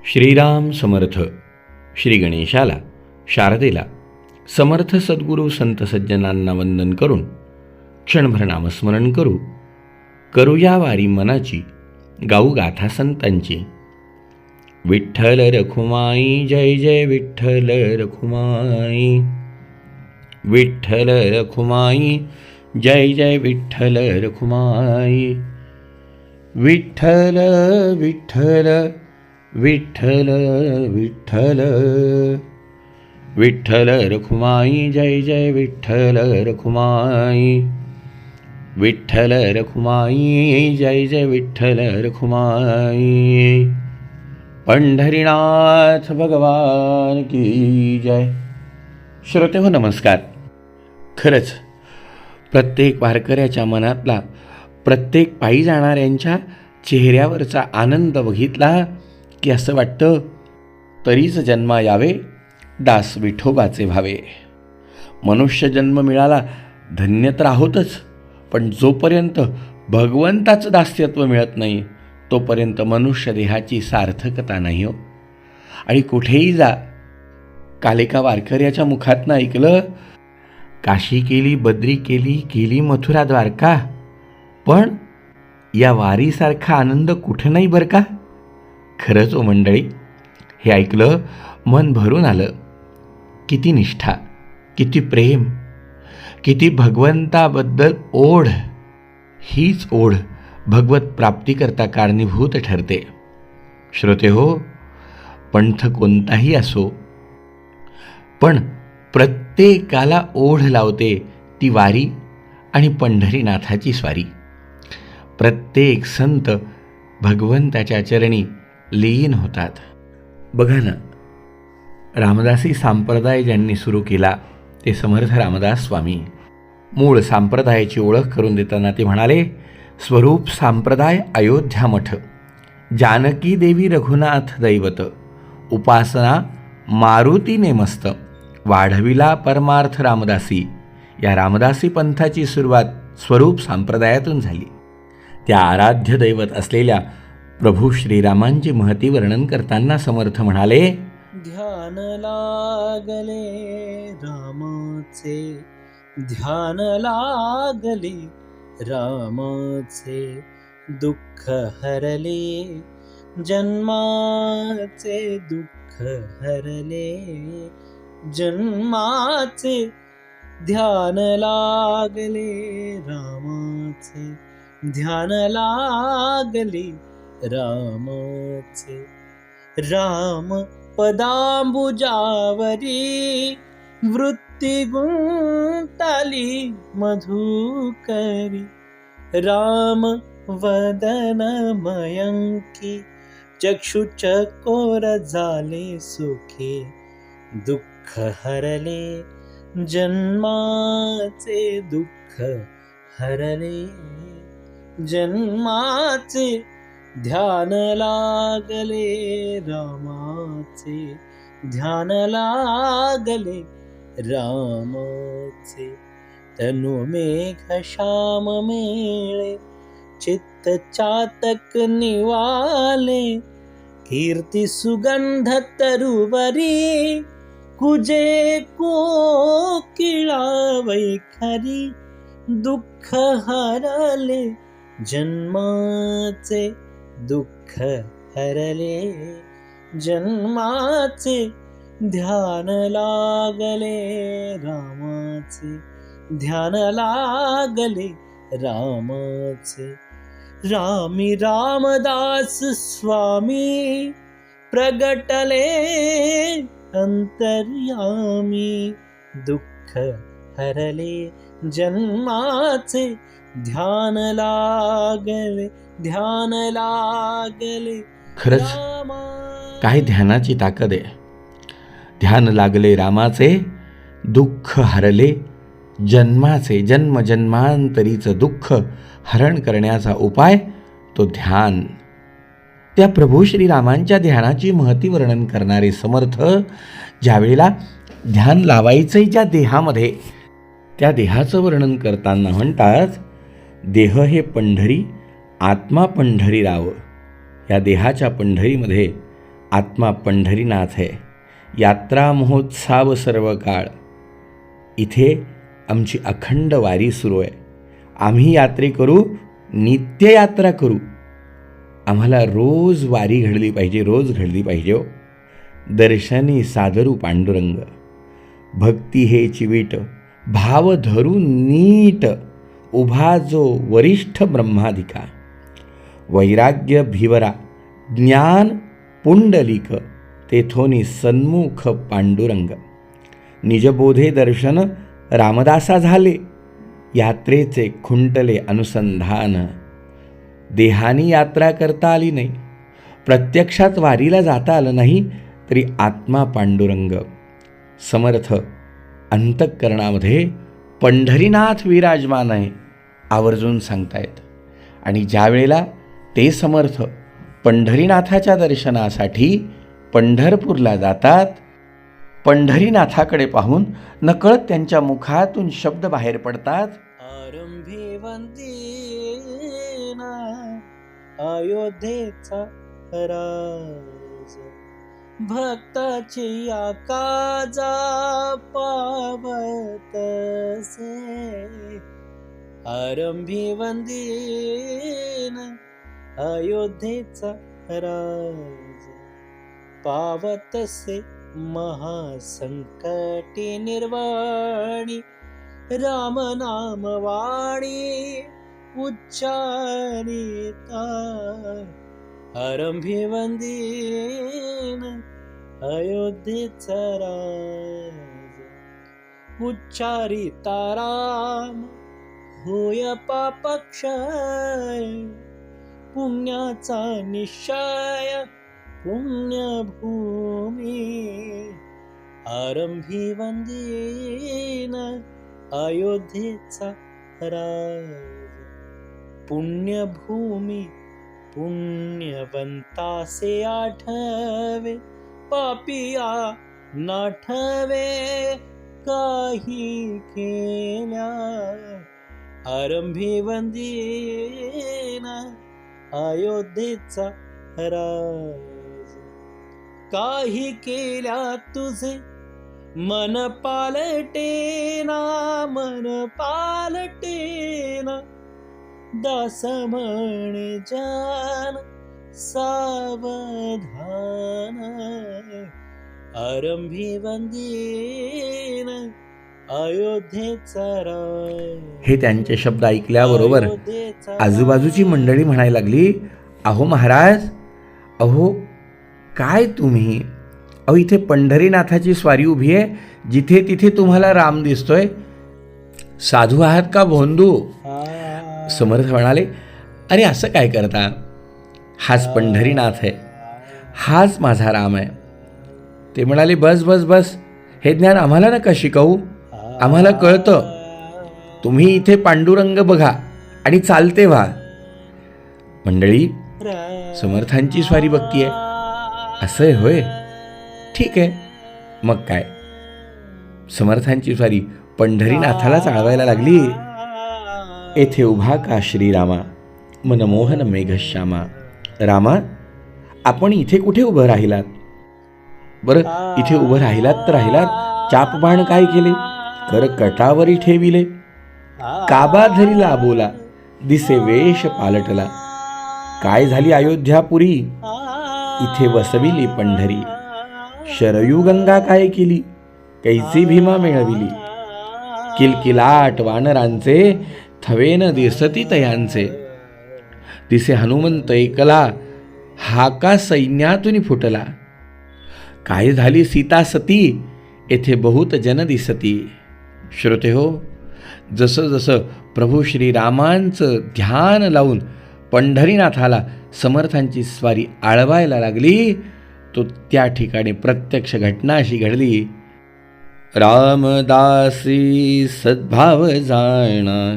श्रीराम समर्थ. श्री गणेशाला, शारदेला, समर्थ सद्गुरू संत सज्जनांना वंदन करून क्षणभर नामस्मरण करूया वारी मनाची, गाऊ गाथा संतांची. विठ्ठल रखुमाई, जय जय विठ्ठल रखुमाई. विठ्ठल रखुमाई, जय जय विठ्ठल रखुमाई. विठ्ठल विठ्ठल विठ्ठल विठ्ठल. विठ्ठल रखुमाई, जय जय विठ्ठल रखुमाई. विठ्ठल रखुमाई, जय जय विठ्ठल रखुमाई. पंढरीनाथ भगवान की जय. श्रोतेहो नमस्कार. खरंच प्रत्येक वारकऱ्याच्या मनातला, प्रत्येक पायी जाणाऱ्यांच्या चेहऱ्यावरचा आनंद बघितला की असं वाटतं तरीच जन्मा यावे, दास विठोबाचे व्हावे. मनुष्य जन्म मिळाला धन्य तर आहोतच, पण जोपर्यंत भगवंताचं दास्यत्व मिळत नाही तोपर्यंत मनुष्य देहाची सार्थकता नाही हो. आणि कुठेही जा, काल एका वारकऱ्याच्या मुखातनं ऐकलं, काशी केली, बद्री केली, केली मथुरा द्वारका, पण या वारीसारखा आनंद कुठं नाही बरं का. खरंच ओ मंडळी, हे ऐकलं मन भरून आलं. किती निष्ठा, किती प्रेम, किती भगवंताबद्दल ओढ. हीच ओढ भगवत प्राप्तीकरता कारणीभूत ठरते. श्रोते हो, पंथ कोणताही असो, पण प्रत्येकाला ओढ लावते ती वारी आणि पंढरीनाथाची स्वारी. प्रत्येक संत भगवंताच्या चरणी लीन होतात. बघा ना, रामदासी संप्रदाय ज्यांनी सुरू केला ते समर्थ रामदास स्वामी. मूळ संप्रदायाची ओळख करून देताना ते म्हणाले, स्वरूप संप्रदाय अयोध्या मठ, जानकी देवी रघुनाथ दैवत, उपासना मारुती नेमस्त, वाढविला परमार्थ रामदासी. या रामदासी पंथाची सुरुवात स्वरूप संप्रदायातून झाली. त्या आराध्य दैवत असलेल्या प्रभू श्रीरामांची महती वर्णन करताना समर्थ म्हणाले, ध्यान लागले रामाचे, ध्यान लागले रामाचे, दुःख हरले जन्माचे, दुःख हरले जन्माचे. ध्यान लागले रामाचे, ध्यान लागले रामाचे. राम पदांबुजावरी वृत्ती गुंताली मधुकरी. राम वदन मयंकी, चक्षुचकोर झाले सुखी. दुःख हरले जन्माचे, दुःख हरले जन्माचे. ध्यान लागले रामाचे, ध्यान लागले रामाचे. तनु मेघ श्याम मेळे, चित्त चातक निवाले. कीर्ती सुगंध तरुवरी, कुजे कोकिळा वैखरी. दुःख हरले जन्माचे, दुःख हरले जन्माचे. ध्यान लागले रामाचे, ध्यान लागले रामाचे. रामी रामदास स्वामी, प्रगटले अंतर्यामी. दुःख हरले जन्माचे, ध्यान लागले, ध्यान लागले. खरंच काय ध्यानाची ताकद आहे. ध्यान लागले रामाचे, दुःख हरले जन्माचे. जन्म जन्मांतरीचं दुःख हरण करण्याचा उपाय तो ध्यान. त्या प्रभू श्रीरामांच्या ध्यानाची महती वर्णन करणारे समर्थ ज्यावेळेला ध्यान लावायचंय ज्या देहामध्ये, त्या देहाचं वर्णन करताना म्हणतात, देह हे पंढरी, आत्मा पंढरी राव. या देहाच्या पंढरीमध्ये आत्मा पंढरीनाथ है. यात्रा महोत्सव सर्व काळ. इथे आमची अखंड वारी सुरू आहे. आम्ही यात्रेकरू नित्य यात्रा करू. आम्हाला रोज वारी घडली पाहिजे, रोज घडली पाहिजे हो. दर्शनी सादरू पांडुरंग. भक्ती हे चिवीट, भाव धरू नीट. उभा जो वरिष्ठ ब्रह्माधिका. वैराग्य भिवरा, ज्ञान पुंडलिक. तेथोनी सन्मुख पांडुरंग. निजबोधे दर्शन रामदासा झाले. यात्रेचे खुंटले अनुसंधान. देहानी यात्रा करता आली नाही, प्रत्यक्षात वारीला जाता आलं नाही, तरी आत्मा पांडुरंग समर्थ अंतःकरणामध्ये पंढरीनाथ विराजमान आहे आवर्जून सांगतायत. आणि ज्या वेळेला ते समर्थ पंढरीनाथाच्या दर्शनासाठी पंढरपूरला जातात, पंढरीनाथाकडे पाहून नकळत त्यांच्या मुखातून शब्द बाहेर पडतात. आरंभी वंदीना अयोध्येचा राज. भक्ताची या काजा पावतसे. आरंभी वंदीना अयोध्येचा राज. पावतसे महासंकटी निर्वाणी. राम नाम वाणी उच्चारिता. आरंभी वंदीन अयोध्येचा राज. उच्चारिता राम होय पापक्षय. पुण्याचा निश्चय पुण्यभूमी. आरंभी वंदीन अयोध्येचा राज. पुण्यभूमी पुण्यवंतासे आठवे. पापिया नाठवे काही केल्या. आरंभी वंदीन अयोध्येचा राज. काही केल्या तुझे मन पालटेना. मन पालटेना. दास म्हणे जान सावधान. आरंभी वंदीन अयोध्येचा राज. हे त्यांचे शब्द ऐकल्याबरोबर आजूबाजूची मंडळी म्हणायला लागली, अहो महाराज, अहो काय तुम्ही, अहो इथे पंढरीनाथाची स्वारी उभी आहे, जिथे तिथे तुम्हाला राम दिसतोय. साधू आहात का भोंदू? समर्थ म्हणाले, अरे असं काय करता, हाच पंढरीनाथ आहे, हाच माझा राम आहे. ते म्हणाले, बस बस बस, हे ज्ञान आम्हाला नका शिकवू, आम्हाला कळतं. तुम्ही इथे पांडुरंग बघा आणि चालते व्हा. मंडळी, समर्थांची स्वारी बघतीये, असं आहे होय, ठीक आहे. मग काय, समर्थांची स्वारी पंढरीनाथाला चालवायला लागली. येथे उभा का श्रीरामा, मनमोहन मेघश्यामा. रामा, आपण इथे कुठे उभं राहिलात? बरं, इथे उभं राहिलात तर राहिलात, चापबाण काय केले, कर कटावरी ठेविले. काबा धरिला बोला, दिसे वेश पालटला. काय झाली अयोध्यापुरी, इथे वसविली पंढरी. शरयू गंगा काय केली, कैसी भीमा मिळविली. किलकिलाट वानरांचे, थवेन दिसती तयांचे. दिसे हनुमंत एकला, हाका सैन्यातून फुटला. काय झाली सीता सती, येथे बहुत जन दिसती. श्रोते हो, जसं जसं प्रभू श्रीरामांचं ध्यान लावून पंढरीनाथाला समर्थांची स्वारी आळवायला लागली, तो त्या ठिकाणी प्रत्यक्ष घटना अशी घडली. रामदासी सद्भाव जाणा,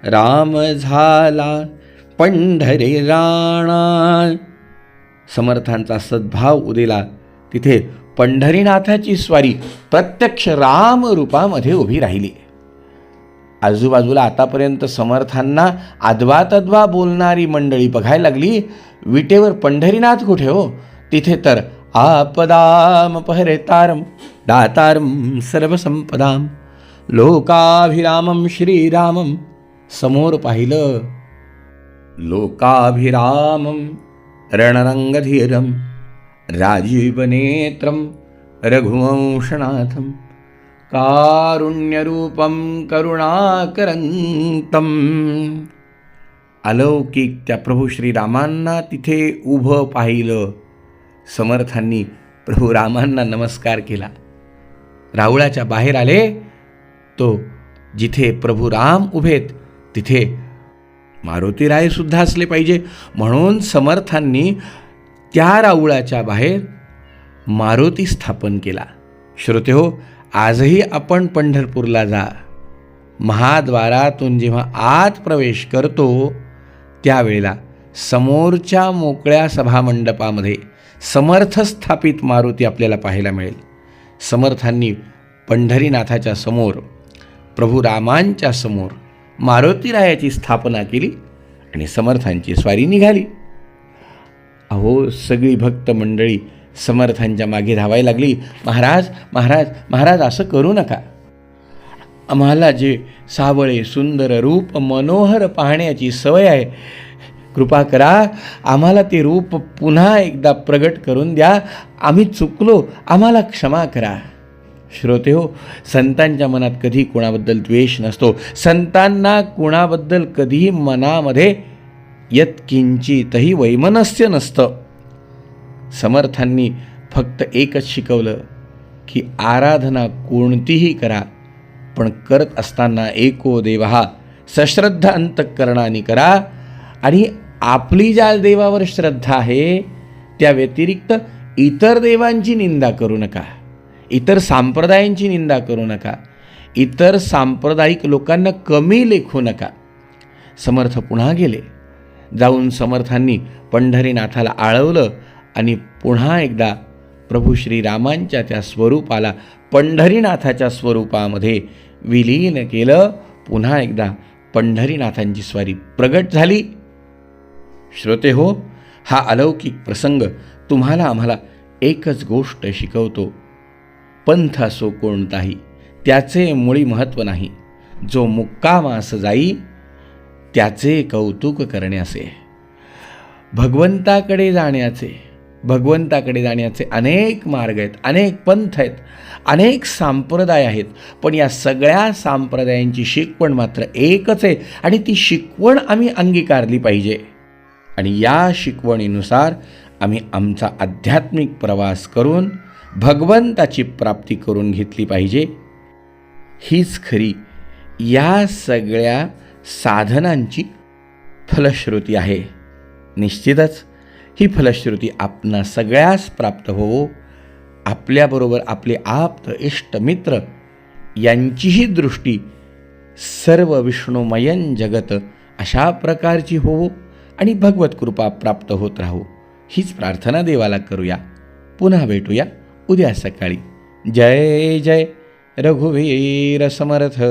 राम झाला पंढरी राणा. समर्थांचा सद्भाव उदेला. तिथे पंढरीनाथाची स्वारी प्रत्यक्ष राम रूपामध्ये उभी राहिली. आजूबाजूला आतापर्यंत समर्थांना अद्वा तद्वा बोलणारी मंडळी बघायला लागली. विटेवर पंढरीनाथ कुठे हो, तिथे तर आपदामपहर्तारं दातारं सर्वसंपदां लोकाभिरामं श्रीरामं समोर पाहिलं. लोकाभिरामं रणरंगधीरं राजीवनेत्रं रघुवंशनाथं कारुण्यरूपं करुणाकरंतं. अलौकिक त्या प्रभू श्रीरामांना तिथे उभं पाहिलं. समर्थांनी प्रभू रामांना नमस्कार केला. रावळाच्या बाहेर आले. तो जिथे प्रभू राम उभेत तिथे मारुतीराय सुद्धा असले पाहिजे, म्हणून समर्थांनी त्या राऊळाच्या बाहेर मारुती स्थापन केला. श्रोतेहो, आजही आपण पंढरपूरला जा. महाद्वारातून जेव्हा आत प्रवेश करतो त्यावेळेला समोरच्या मोकळ्या सभामंडपामध्ये समर्थ स्थापित मारुती आपल्याला पाहायला मिळेल. समर्थांनी पंढरीनाथाच्या समोर, प्रभू रामांच्या समोर मारुतीरायाची स्थापना केली आणि समर्थांची स्वारी निघाली. अहो, सगळी भक्त मंडळी समर्थांच्या मागे धावायला लागली. महाराज महाराज महाराज, असं करू नका. आम्हाला जे सावळे सुंदर रूप मनोहर पाहण्याची सवय आहे, कृपा करा, आम्हाला ते रूप पुन्हा एकदा प्रगट करून द्या. आम्ही चुकलो, आम्हाला क्षमा करा. श्रोतेहो, संतांच्या मनात कधी कोणाबद्दल द्वेष नसतो. संतांना कोणाबद्दल कधीही मनामध्ये यत्किंचितही वैमनस्य नसतं. समर्थांनी फक्त एकच शिकवलं की आराधना कोणतीही करा, पण करत असताना एको देवहा सश्रद्ध अंतःकरणाने करा. आणि आपली ज्या देवावर श्रद्धा आहे त्या व्यतिरिक्त इतर देवांची निंदा करू नका, इतर संप्रदायांची निंदा करू नका, इतर सांप्रदायिक लोकांना कमी लेखू नका. समर्थ पुन्हा गेले. जाऊन समर्थांनी पंढरीनाथाला आळवलं आणि पुन्हा एकदा प्रभू श्रीरामांच्या त्या स्वरूपाला पंढरीनाथाच्या स्वरूपामध्ये विलीन केलं. पुन्हा एकदा पंढरीनाथांची स्वारी प्रगट झाली. श्रोतेहो, हा अलौकिक प्रसंग तुम्हाला आम्हाला एकच गोष्ट शिकवतो. पंथ असो कोणताही, त्याचे मुळी महत्त्व नाही. जो मुक्कामास जाई त्याचे कौतुक करण्याचे. भगवंताकडे जाण्याचे अनेक मार्ग आहेत, अनेक पंथ आहेत, अनेक संप्रदाय आहेत, पण या सगळ्या संप्रदायांची शिकवण मात्र एकच आहे आणि ती शिकवण आम्ही अंगीकारली पाहिजे. आणि या शिकवणीनुसार आम्ही आमचा आध्यात्मिक प्रवास करून भगवंताची प्राप्ती करून घेतली पाहिजे. हीच खरी या सगळ्या साधनांची फलश्रुती आहे. निश्चितच ही फलश्रुती आपणा सगळ्यास प्राप्त होवो. आपल्याबरोबर आपले आप्त इष्ट मित्र यांचीही दृष्टी सर्व विष्णुमयन जगत अशा प्रकारची होवो आणि भगवत कृपा प्राप्त होत राहो, हीच प्रार्थना देवाला करूया. पुन्हा भेटूया उद्या सकाळी. जय जय रघुवीर समर्थ.